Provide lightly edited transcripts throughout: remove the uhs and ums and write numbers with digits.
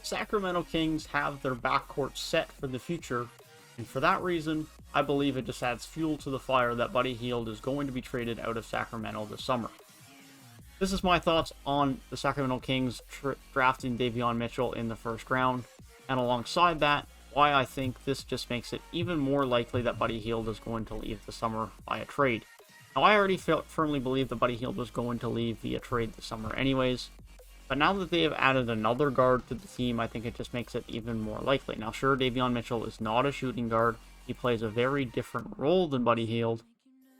Sacramento Kings have their backcourt set for the future, and for that reason, I believe it just adds fuel to the fire that Buddy Hield is going to be traded out of Sacramento this summer. This is my thoughts on the Sacramento Kings drafting Davion Mitchell in the first round, and alongside that, why I think this just makes it even more likely that Buddy Hield is going to leave the summer by a trade. Now, I already firmly believed that Buddy Hield was going to leave via trade this summer anyways, but now that they have added another guard to the team, I think it just makes it even more likely. Now, sure, Davion Mitchell is not a shooting guard. He plays a very different role than Buddy Hield,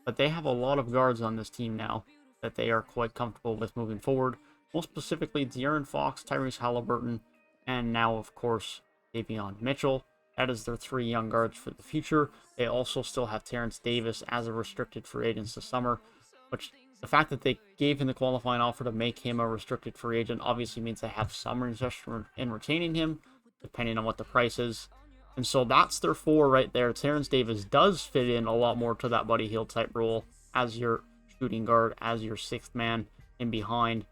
but they have a lot of guards on this team now that they are quite comfortable with moving forward. Most specifically, Fox, Tyrese Haliburton, and now, of course, Davion Mitchell. That is their three young guards for the future. They also still have Terrence Davis as a restricted free agent this summer, which the fact that they gave him the qualifying offer to make him a restricted free agent obviously means they have some interest in retaining him, depending on what the price is. And so that's their four right there. Terrence Davis does fit in a lot more to that Buddy Hield type role as your shooting guard, as your sixth man in behind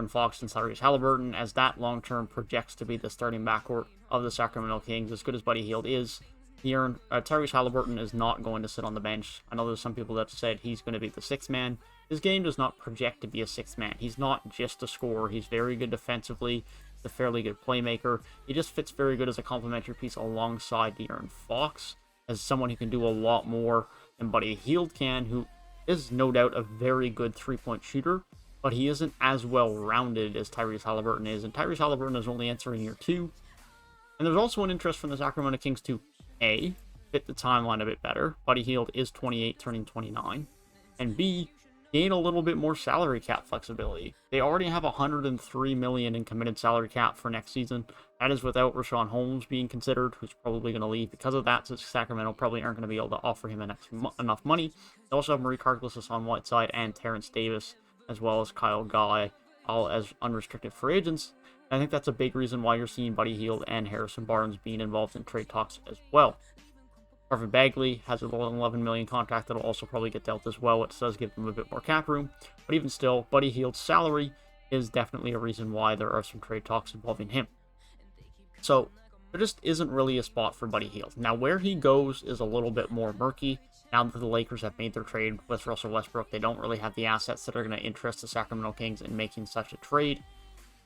Fox and Tyrese Haliburton, as that long-term projects to be the starting backcourt of the Sacramento Kings. As good as Buddy Hield is, Tyrese Haliburton is not going to sit on the bench. I know there's some people that said he's going to be the sixth man. His game does not project to be a sixth man. He's not just a scorer. He's very good defensively. He's a fairly good playmaker. He just fits very good as a complementary piece alongside Fox, as someone who can do a lot more than Buddy Hield can, who is no doubt a very good three-point shooter, but he isn't as well-rounded as Tyrese Haliburton is, and Tyrese Haliburton is only entering year 2. And there's also an interest from the Sacramento Kings to A, fit the timeline a bit better. Buddy Hield is 28, turning 29, and B, gain a little bit more salary cap flexibility. They already have $103 million in committed salary cap for next season. That is without Richaun Holmes being considered, who's probably going to leave because of that, so Sacramento probably aren't going to be able to offer him enough money. They also have Maurice Harkless, Hassan Whiteside, and Terrence Davis, as well as Kyle Guy, all as unrestricted free agents. I think that's a big reason why you're seeing Buddy Hield and Harrison Barnes being involved in trade talks as well. Marvin Bagley has an $11 million contract that'll also probably get dealt as well. It does give them a bit more cap room, but even still, Buddy Hield's salary is definitely a reason why there are some trade talks involving him. So there just isn't really a spot for Buddy Hield. Now, where he goes is a little bit more murky. Now that the Lakers have made their trade with Russell Westbrook, they don't really have the assets that are going to interest the Sacramento Kings in making such a trade,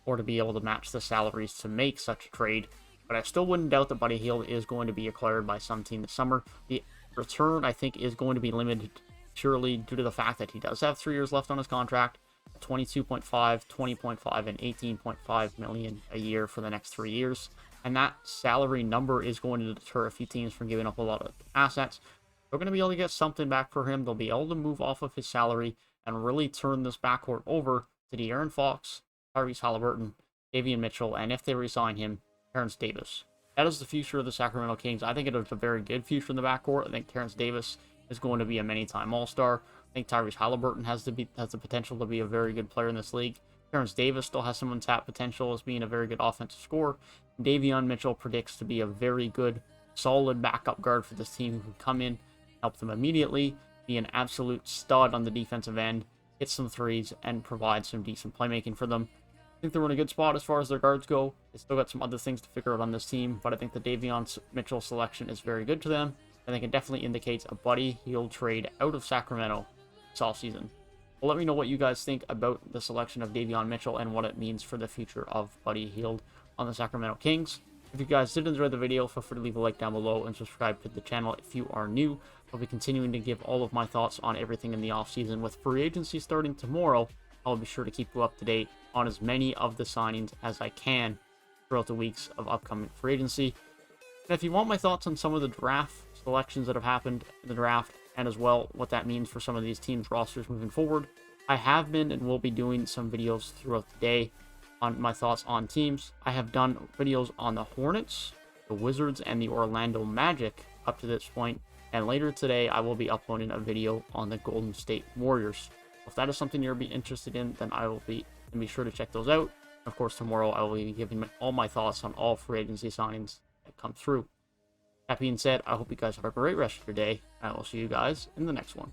or to be able to match the salaries to make such a trade. But I still wouldn't doubt that Buddy Hield is going to be acquired by some team this summer. The return, I think, is going to be limited purely due to the fact that he does have 3 years left on his contract, 22.5, 20.5, and 18.5 million a year for the next 3 years. And that salary number is going to deter a few teams from giving up a lot of assets. They're going to be able to get something back for him. They'll be able to move off of his salary and really turn this backcourt over to De'Aaron Fox, Tyrese Haliburton, Davion Mitchell, and if they resign him, Terrence Davis. That is the future of the Sacramento Kings. I think it is a very good future in the backcourt. I think Terrence Davis is going to be a many-time All-Star. I think Tyrese Haliburton has the potential to be a very good player in this league. Terrence Davis still has some untapped potential as being a very good offensive scorer. Davion Mitchell predicts to be a very good, solid backup guard for this team who can come in, help them immediately, be an absolute stud on the defensive end, hit some threes, and provide some decent playmaking for them. I think they're in a good spot as far as their guards go. They still got some other things to figure out on this team, but I think the Davion Mitchell selection is very good to them. I think it definitely indicates a Buddy Hield trade out of Sacramento this offseason. Well, let me know what you guys think about the selection of Davion Mitchell and what it means for the future of Buddy Hield on the Sacramento Kings. If you guys did enjoy the video, feel free to leave a like down below and subscribe to the channel if you are new. I'll be continuing to give all of my thoughts on everything in the offseason. With free agency starting tomorrow, I'll be sure to keep you up to date on as many of the signings as I can throughout the weeks of upcoming free agency. And if you want my thoughts on some of the draft selections that have happened in the draft, and as well what that means for some of these teams' rosters moving forward, I have been and will be doing some videos throughout the day on my thoughts on teams. I have done videos on the Hornets, the Wizards, and the Orlando Magic up to this point, and later today I will be uploading a video on the Golden State Warriors. If that is something you'll be interested in, then I will be sure to check those out. Of course, tomorrow I will be giving all my thoughts on all free agency signings that come through. That being said, I hope you guys have a great rest of your day, and I will see you guys in the next one.